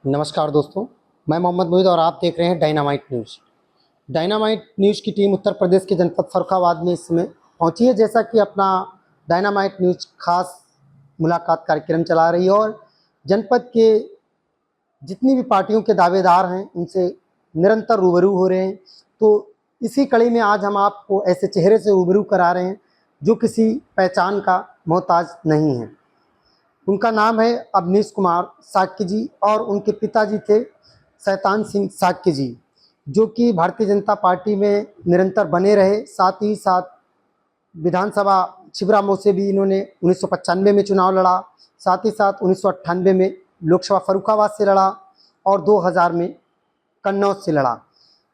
नमस्कार दोस्तों, मैं मोहम्मद मोहिद और आप देख रहे हैं डायनामाइट न्यूज़। डायनामाइट न्यूज़ की टीम उत्तर प्रदेश के जनपद फर्रुखाबाद में इस समय पहुंची है। जैसा कि अपना डायनामाइट न्यूज़ खास मुलाकात कार्यक्रम चला रही है और जनपद के जितनी भी पार्टियों के दावेदार हैं उनसे निरंतर रूबरू हो रहे हैं। तो इसी कड़ी में आज हम आपको ऐसे चेहरे से रूबरू करा रहे हैं जो किसी पहचान का मोहताज नहीं है। उनका नाम है अवनीश कुमार साक्य जी और उनके पिताजी थे शैतान सिंह साक्य जी, जो कि भारतीय जनता पार्टी में निरंतर बने रहे। साथ ही साथ विधानसभा छिबरामऊ से भी इन्होंने 1995 में चुनाव लड़ा, साथ ही साथ 1998 में लोकसभा फर्रुखाबाद से लड़ा और 2000 में कन्नौज से लड़ा।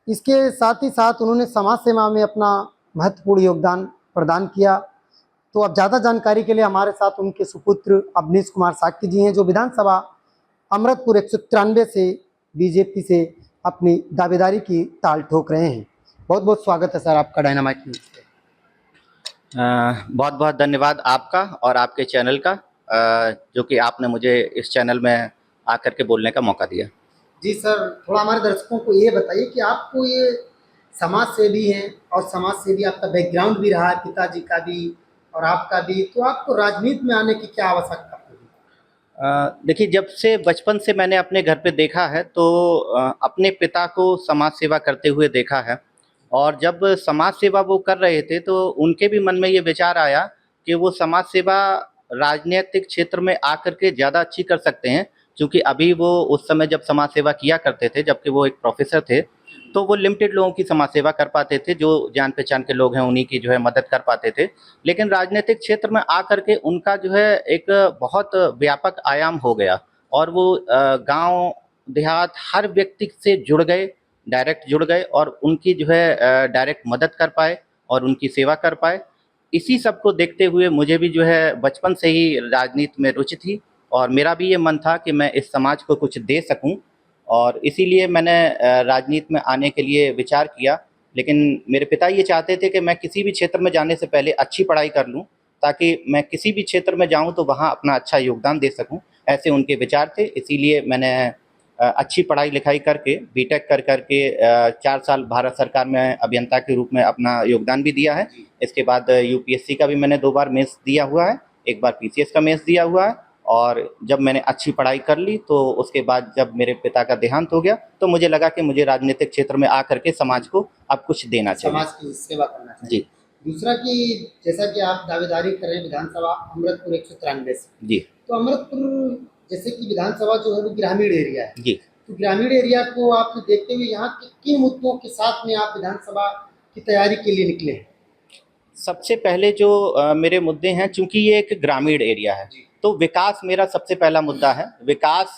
इसके साथ ही साथ उन्होंने समाज सेवा में अपना महत्वपूर्ण योगदान प्रदान किया। तो अब ज़्यादा जानकारी के लिए हमारे साथ उनके सुपुत्र अवनीश कुमार साक्य जी हैं, जो विधानसभा अमृतपुर 193 से बीजेपी से अपनी दावेदारी की ताल ठोक रहे हैं। बहुत बहुत स्वागत है सर आपका डायनामाइट न्यूज़ पे। बहुत बहुत धन्यवाद आपका और आपके चैनल का, जो कि आपने मुझे इस चैनल में आकर के बोलने का मौका दिया। जी सर, थोड़ा हमारे दर्शकों को ये बताइए कि आपको ये समाज सेवी हैं और समाज सेवी आपका बैकग्राउंड भी रहा है, पिताजी का भी और आपका भी, तो आपको राजनीति में आने की क्या आवश्यकता पड़ी? देखिए, जब से बचपन से मैंने अपने घर पे देखा है तो अपने पिता को समाज सेवा करते हुए देखा है। और जब समाज सेवा वो कर रहे थे तो उनके भी मन में ये विचार आया कि वो समाज सेवा राजनीतिक क्षेत्र में आकर के ज़्यादा अच्छी कर सकते हैं, क्योंकि अभी वो उस समय जब समाज सेवा किया करते थे, जबकि वो एक प्रोफेसर थे, तो वो लिमिटेड लोगों की समाज सेवा कर पाते थे, जो जान पहचान के लोग हैं उन्हीं की जो है मदद कर पाते थे। लेकिन राजनीतिक क्षेत्र में आकर के उनका जो है एक बहुत व्यापक आयाम हो गया और वो गाँव देहात हर व्यक्ति से जुड़ गए, डायरेक्ट जुड़ गए और उनकी जो है डायरेक्ट मदद कर पाए और उनकी सेवा कर पाए। इसी सब को देखते हुए मुझे भी जो है बचपन से ही राजनीति में रुचि थी और मेरा भी ये मन था कि मैं इस समाज को कुछ दे सकूं, और इसीलिए मैंने राजनीति में आने के लिए विचार किया। लेकिन मेरे पिता ये चाहते थे कि मैं किसी भी क्षेत्र में जाने से पहले अच्छी पढ़ाई कर लूं, ताकि मैं किसी भी क्षेत्र में जाऊं तो वहां अपना अच्छा योगदान दे सकूं। ऐसे उनके विचार थे, इसीलिए मैंने अच्छी पढ़ाई लिखाई करके बीटेक कर के 4 साल भारत सरकार में अभियंता के रूप में अपना योगदान भी दिया है। इसके बाद यूपीएससी का भी मैंने 2 बार मेंस दिया हुआ है, 1 बार पीसीएस का मेंस दिया हुआ है। और जब मैंने अच्छी पढ़ाई कर ली तो उसके बाद जब मेरे पिता का देहांत हो गया तो मुझे लगा कि मुझे राजनीतिक क्षेत्र में आकर के समाज को अब कुछ देना चाहिए, समाज की सेवा करना चाहिए। जी। दूसरा कि जैसा कि आप दावेदारी कर रहे हैं विधानसभा अमृतपुर 193 से, जी। तो अमृतपुर जैसे कि विधानसभा जो है वो ग्रामीण एरिया है, जी। तो ग्रामीण एरिया को आप देखते हुए यहाँ के किन मुद्दों के साथ में आप विधानसभा की तैयारी के लिए निकले हैं? सबसे पहले जो मेरे मुद्दे हैं, चूँकि ये एक ग्रामीण एरिया है, तो विकास मेरा सबसे पहला मुद्दा है। विकास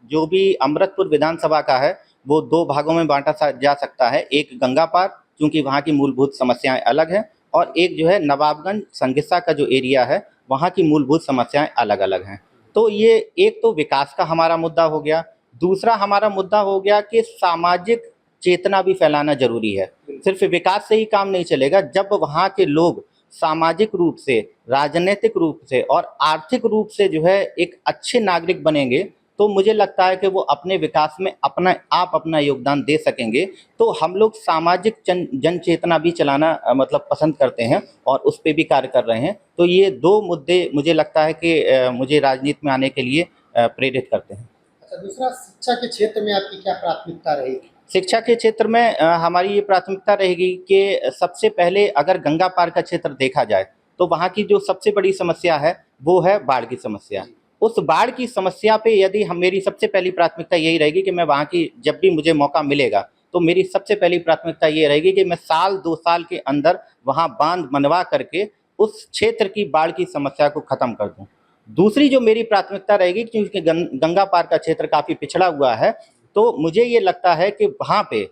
जो भी अमृतपुर विधानसभा का है, वो 2 भागों में बाँटा जा सकता है। एक गंगा पार, क्योंकि वहाँ की मूलभूत समस्याएँ अलग हैं, और एक जो है नवाबगंज संघिस्सा का जो एरिया है, वहाँ की मूलभूत समस्याएँ अलग-अलग हैं। तो ये एक तो विकास का हमारा मुद्दा हो गया। दूसरा हमारा मुद्दा हो गया कि सामाजिक चेतना भी फैलाना ज़रूरी है। सिर्फ विकास से ही काम नहीं चलेगा। जब वहाँ के लोग सामाजिक रूप से, राजनीतिक रूप से और आर्थिक रूप से जो है एक अच्छे नागरिक बनेंगे, तो मुझे लगता है कि वो अपने विकास में अपना योगदान दे सकेंगे। तो हम लोग सामाजिक जन चेतना भी चलाना मतलब पसंद करते हैं और उस पे भी कार्य कर रहे हैं। तो ये 2 मुद्दे मुझे लगता है कि मुझे राजनीति में आने के लिए प्रेरित करते हैं। अच्छा, दूसरा शिक्षा के क्षेत्र में आपकी क्या प्राथमिकता रहेगी? शिक्षा के क्षेत्र में हमारी ये प्राथमिकता रहेगी कि सबसे पहले अगर गंगा पार का क्षेत्र देखा जाए, तो वहाँ की जो सबसे बड़ी समस्या है, वो है बाढ़ की समस्या। उस बाढ़ की समस्या पे यदि हम मेरी सबसे पहली प्राथमिकता यही रहेगी कि मैं वहाँ की, जब भी मुझे मौका मिलेगा, तो मेरी सबसे पहली प्राथमिकता ये रहेगी कि मैं साल 2 साल के अंदर वहाँ बाँध बनवा करके उस क्षेत्र की बाढ़ की समस्या को ख़त्म कर दूँ। दूसरी जो मेरी प्राथमिकता रहेगी, क्योंकि गंगा पार का क्षेत्र काफ़ी पिछड़ा हुआ है, तो मुझे ये लगता है कि वहाँ पे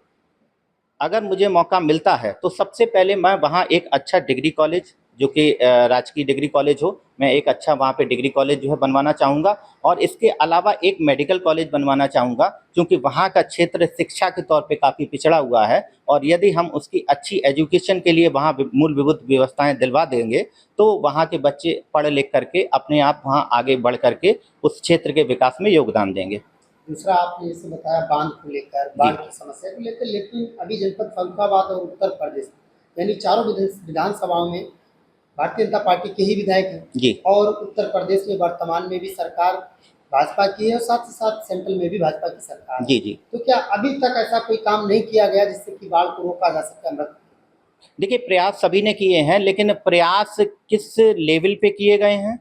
अगर मुझे मौका मिलता है तो सबसे पहले मैं वहाँ एक अच्छा डिग्री कॉलेज, जो कि राजकीय डिग्री कॉलेज हो, मैं एक अच्छा वहाँ पे डिग्री कॉलेज जो है बनवाना चाहूँगा। और इसके अलावा एक मेडिकल कॉलेज बनवाना चाहूँगा, क्योंकि वहाँ का क्षेत्र शिक्षा के तौर पे काफ़ी पिछड़ा हुआ है, और यदि हम उसकी अच्छी एजुकेशन के लिए वहाँ मूलभूत व्यवस्थाएँ दिलवा देंगे, तो वहाँ के बच्चे पढ़ लिख करके अपने आप वहाँ आगे बढ़ करके उस क्षेत्र के विकास में योगदान देंगे। दूसरा आपने जैसे बताया बांध को लेकर, बाढ़ की समस्या को लेकर, लेकिन अभी जनपद फर्रुखाबाद और उत्तर प्रदेश यानी चारों विधानसभाओं में भारतीय जनता पार्टी के ही विधायक हैं जी और उत्तर प्रदेश में वर्तमान में भी सरकार भाजपा की है और साथ ही साथ सेंट्रल में भी भाजपा की सरकार है। जी जी। तो क्या अभी तक ऐसा कोई काम नहीं किया गया जिससे कि बाढ़ को रोका जा सके अमृत? देखिए, प्रयास सभी ने किए हैं, लेकिन प्रयास किस लेवल पे किए गए हैं,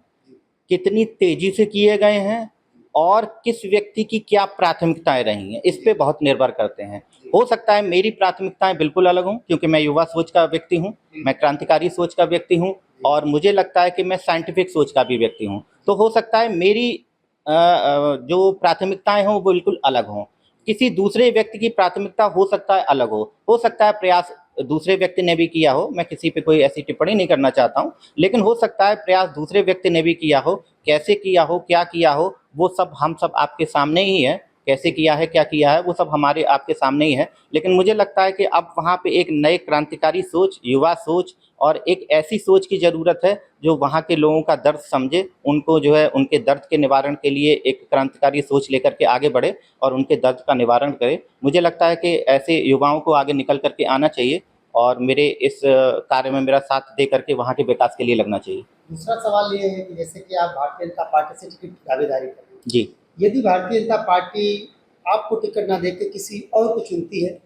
कितनी तेजी से किए गए हैं और किस व्यक्ति की क्या प्राथमिकताएं रही हैं, इस पे बहुत निर्भर करते हैं। हो सकता है मेरी प्राथमिकताएं बिल्कुल अलग हों, क्योंकि मैं युवा सोच का व्यक्ति हूं, मैं क्रांतिकारी सोच का व्यक्ति हूं और मुझे लगता है कि मैं साइंटिफिक सोच का भी व्यक्ति हूं। तो हो सकता है मेरी जो प्राथमिकताएं हों वो बिल्कुल अलग हों, किसी दूसरे व्यक्ति की प्राथमिकता हो सकता है अलग हो सकता है प्रयास दूसरे व्यक्ति ने भी किया हो, मैं किसी पे कोई ऐसी टिप्पणी नहीं करना चाहता हूँ, लेकिन हो सकता है प्रयास दूसरे व्यक्ति ने भी किया हो, कैसे किया हो, क्या किया हो, वो सब हम सब आपके सामने ही है, कैसे किया है, क्या किया है, वो सब हमारे आपके सामने ही है। लेकिन मुझे लगता है कि अब वहाँ पे एक नए क्रांतिकारी सोच, युवा सोच और एक ऐसी सोच की ज़रूरत है जो वहाँ के लोगों का दर्द समझे, उनको जो है उनके दर्द के निवारण के लिए एक क्रांतिकारी सोच लेकर के आगे बढ़े और उनके दर्द का निवारण करे। मुझे लगता है कि ऐसे युवाओं को आगे निकल कर के आना चाहिए और मेरे इस कार्य में मेरा साथ दे करके वहाँ के विकास के लिए लगना चाहिए। दूसरा सवाल ये है कि जैसे कि आप भारतीय जनता पार्टी से टिकट की दावेदारी कर रहे हैं, जी। यदि भारतीय जनता पार्टी आपको टिकट ना देके किसी और को चुनती है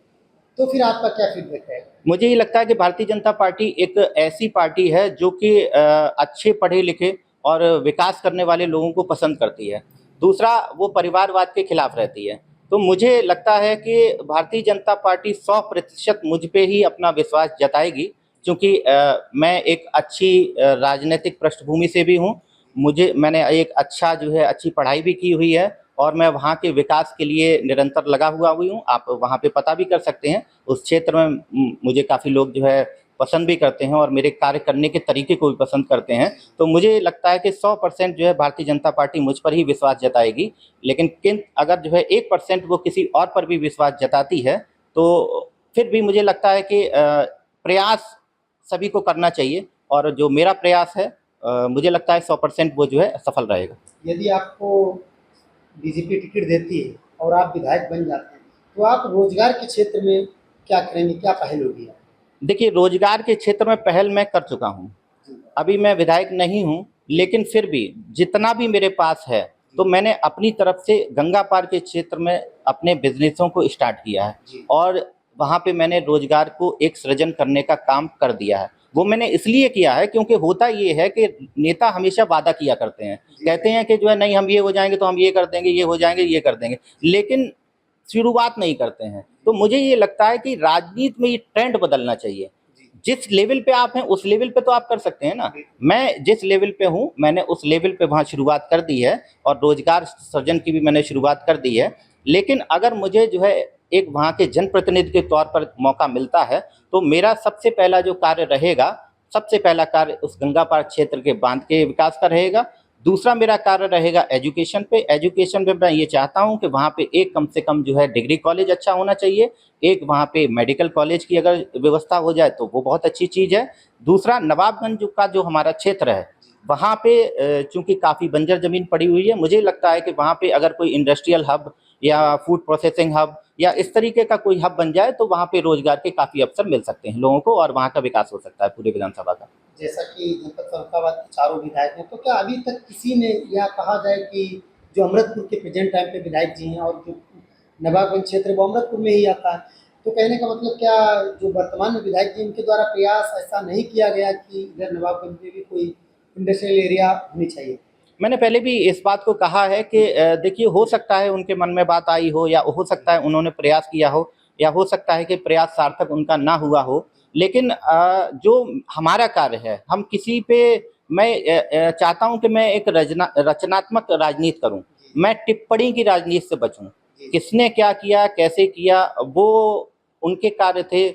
तो फिर आपका क्या फीडबैक है? मुझे ये लगता है कि भारतीय जनता पार्टी एक ऐसी पार्टी है जो कि अच्छे पढ़े लिखे और विकास करने वाले लोगों को पसंद करती है। दूसरा, वो परिवारवाद के खिलाफ रहती है। तो मुझे लगता है कि भारतीय जनता पार्टी 100% मुझ पे ही अपना विश्वास जताएगी, क्योंकि मैं एक अच्छी राजनीतिक पृष्ठभूमि से भी हूँ। मैंने एक अच्छा जो है अच्छी पढ़ाई भी की हुई है और मैं वहाँ के विकास के लिए निरंतर लगा हुआ हुई हूँ। आप वहाँ पे पता भी कर सकते हैं, उस क्षेत्र में मुझे काफ़ी लोग जो है पसंद भी करते हैं और मेरे कार्य करने के तरीके को भी पसंद करते हैं। तो मुझे लगता है कि 100% जो है भारतीय जनता पार्टी मुझ पर ही विश्वास जताएगी। लेकिन अगर जो है 1% वो किसी और पर भी विश्वास जताती है, तो फिर भी मुझे लगता है कि प्रयास सभी को करना चाहिए और जो मेरा प्रयास है मुझे लगता है 100% वो जो है सफल रहेगा। यदि आपको बीजेपी टिकट देती है और आप विधायक बन जाते हैं तो आप रोजगार के क्षेत्र में क्या करेंगे, क्या पहल होगी? देखिए, रोजगार के क्षेत्र में पहल मैं कर चुका हूँ। अभी मैं विधायक नहीं हूँ, लेकिन फिर भी जितना भी मेरे पास है, तो मैंने अपनी तरफ से गंगा पार के क्षेत्र में अपने बिजनेसों को स्टार्ट किया है और वहाँ पे मैंने रोजगार को एक सृजन करने का काम कर दिया है। वो मैंने इसलिए किया है क्योंकि होता ये है कि नेता हमेशा वादा किया करते हैं, कहते हैं कि जो है नहीं हम ये हो जाएंगे तो हम ये कर देंगे, ये हो जाएंगे ये कर देंगे, लेकिन शुरुआत नहीं करते हैं। तो मुझे ये लगता है कि राजनीति में ये ट्रेंड बदलना चाहिए। जिस लेवल पे आप हैं उस लेवल पे तो आप कर सकते हैं ना। मैं जिस लेवल पे हूँ मैंने उस लेवल पे वहाँ शुरुआत कर दी है और रोजगार सृजन की भी मैंने शुरुआत कर दी है। लेकिन अगर मुझे जो है एक वहाँ के जनप्रतिनिधि के तौर पर मौका मिलता है तो मेरा सबसे पहला जो कार्य रहेगा, सबसे पहला कार्य उस गंगा पार क्षेत्र के बांध के विकास का रहेगा। दूसरा मेरा कार्य रहेगा एजुकेशन पे। एजुकेशन पे मैं ये चाहता हूँ कि वहाँ पे एक कम से कम जो है डिग्री कॉलेज अच्छा होना चाहिए, एक वहाँ पे मेडिकल कॉलेज की अगर व्यवस्था हो जाए तो वो बहुत अच्छी चीज़ है। दूसरा, नवाबगंज का जो हमारा क्षेत्र है वहाँ पे चूँकि काफ़ी बंजर ज़मीन पड़ी हुई है, मुझे लगता है कि वहाँ पे अगर कोई इंडस्ट्रियल हब या फूड प्रोसेसिंग हब या इस तरीके का कोई हब बन जाए तो वहाँ पे रोजगार के काफ़ी अवसर मिल सकते हैं लोगों को और वहाँ का विकास हो सकता है पूरे विधानसभा का। जैसा कि जनपद फर्रुखाबाद के चारों विधायक हैं, तो क्या अभी तक किसी ने यह कहा जाए कि जो अमृतपुर के प्रेजेंट टाइम पे विधायक जी हैं और जो नवाबगंज क्षेत्र है वो अमृतपुर में ही आता है, तो कहने का मतलब क्या जो वर्तमान में विधायक जी उनके द्वारा प्रयास ऐसा नहीं किया गया कि इधर नवाबगंज में भी कोई इंडस्ट्रियल एरिया होनी चाहिए? मैंने पहले भी इस बात को कहा है कि देखिए, हो सकता है उनके मन में बात आई हो या हो सकता है उन्होंने प्रयास किया हो या हो सकता है कि प्रयास सार्थक उनका ना हुआ हो। लेकिन जो हमारा कार्य है हम किसी पे मैं चाहता हूं कि मैं एक रचनात्मक राजनीति करूं, मैं टिप्पणी की राजनीति से बचूं। किसने क्या किया, कैसे किया, वो उनके कार्य थे,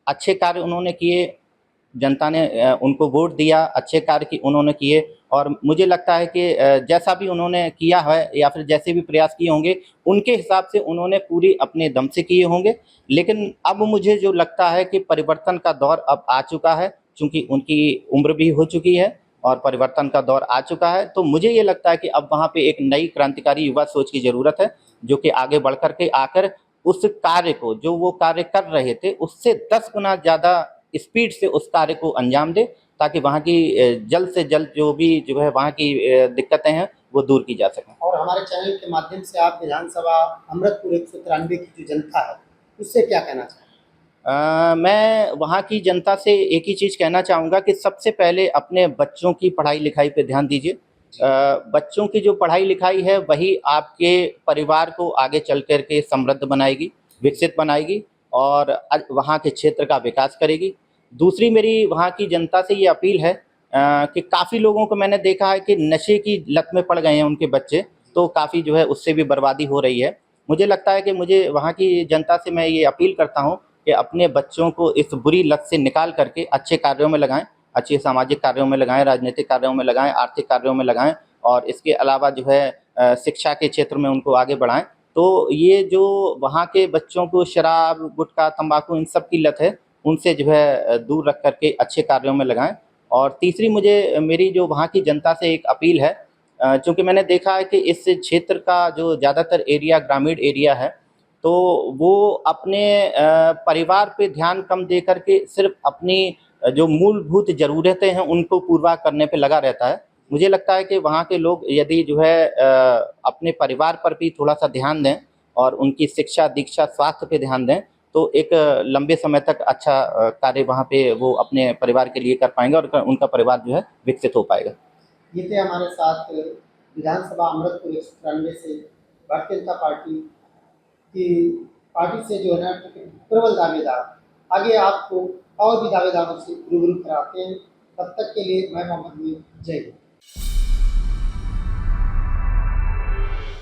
अच्छे कार्य उन्होंने किए, जनता ने उनको वोट दिया, अच्छे कार्य की उन्होंने किए और मुझे लगता है कि जैसा भी उन्होंने किया है या फिर जैसे भी प्रयास किए होंगे उनके हिसाब से उन्होंने पूरी अपने दम से किए होंगे। लेकिन अब मुझे जो लगता है कि परिवर्तन का दौर अब आ चुका है, चूँकि उनकी उम्र भी हो चुकी है और परिवर्तन का दौर आ चुका है। तो मुझे ये लगता है कि अब वहाँ पे एक नई क्रांतिकारी युवा सोच की ज़रूरत है, जो कि आगे बढ़ कर के आकर उस कार्य को, जो वो कार्य कर रहे थे, उससे 10 गुना ज़्यादा स्पीड से उस कार्य को अंजाम दें, ताकि वहाँ की जल्द से जल्द जो है वहाँ की दिक्कतें हैं, वो दूर की जा सकें। और हमारे चैनल के माध्यम से आप विधानसभा अमृतपुर 193 की जो जनता है, उससे क्या कहना चाहेंगे? मैं वहाँ की जनता से एक ही चीज़ कहना चाहूँगा कि सबसे पहले अपने बच्चों की पढ़ाई-लिखाई पे ध्यान दीजिए। बच्चों की जो पढ़ाई-लिखाई है, वही आपके परिवार को आगे चल कर के समृद्ध बनाएगी, विकसित बनाएगी और वहाँ के क्षेत्र का विकास करेगी। दूसरी मेरी वहाँ की जनता से ये अपील है कि काफ़ी लोगों को मैंने देखा है कि नशे की लत में पड़ गए हैं उनके बच्चे, तो काफ़ी जो है उससे भी बर्बादी हो रही है। मुझे लगता है कि मुझे वहाँ की जनता से मैं ये अपील करता हूँ कि अपने बच्चों को इस बुरी लत से निकाल करके अच्छे कार्यों में लगाएँ, अच्छे सामाजिक कार्यों में लगाएँ, राजनीतिक कार्यों में लगाएँ, आर्थिक कार्यों में लगाएँ और इसके अलावा जो है शिक्षा के क्षेत्र में उनको आगे बढ़ाएँ। तो ये जो वहाँ के बच्चों को शराब, गुटखा, तम्बाकू इन सब की लत है, उनसे जो है दूर रख कर के अच्छे कार्यों में लगाएँ। और तीसरी मुझे मेरी जो वहाँ की जनता से एक अपील है, चूँकि मैंने देखा है कि इस क्षेत्र का जो ज़्यादातर एरिया ग्रामीण एरिया है, तो वो अपने परिवार पे ध्यान कम दे कर के सिर्फ़ अपनी जो मूलभूत ज़रूरतें हैं, उनको पूरा करने पे लगा रहता है। मुझे लगता है कि वहाँ के लोग यदि जो है अपने परिवार पर भी थोड़ा-सा ध्यान दें और उनकी शिक्षा, दीक्षा, स्वास्थ्य पे ध्यान दें, तो एक लंबे समय तक अच्छा कार्य वहाँ पे वो अपने परिवार के लिए कर पाएँगे और उनका परिवार जो है विकसित हो पाएगा। ये थे हमारे साथ विधानसभा अमृतपुर 193 से भारतीय जनता पार्टी से जो है ना प्रबल दावेदार, आगे आपको और भी दावेदारों से रूबरू कराते हैं। तब तक के लिए मैं मोहम्मद मुईद, जय हिंद।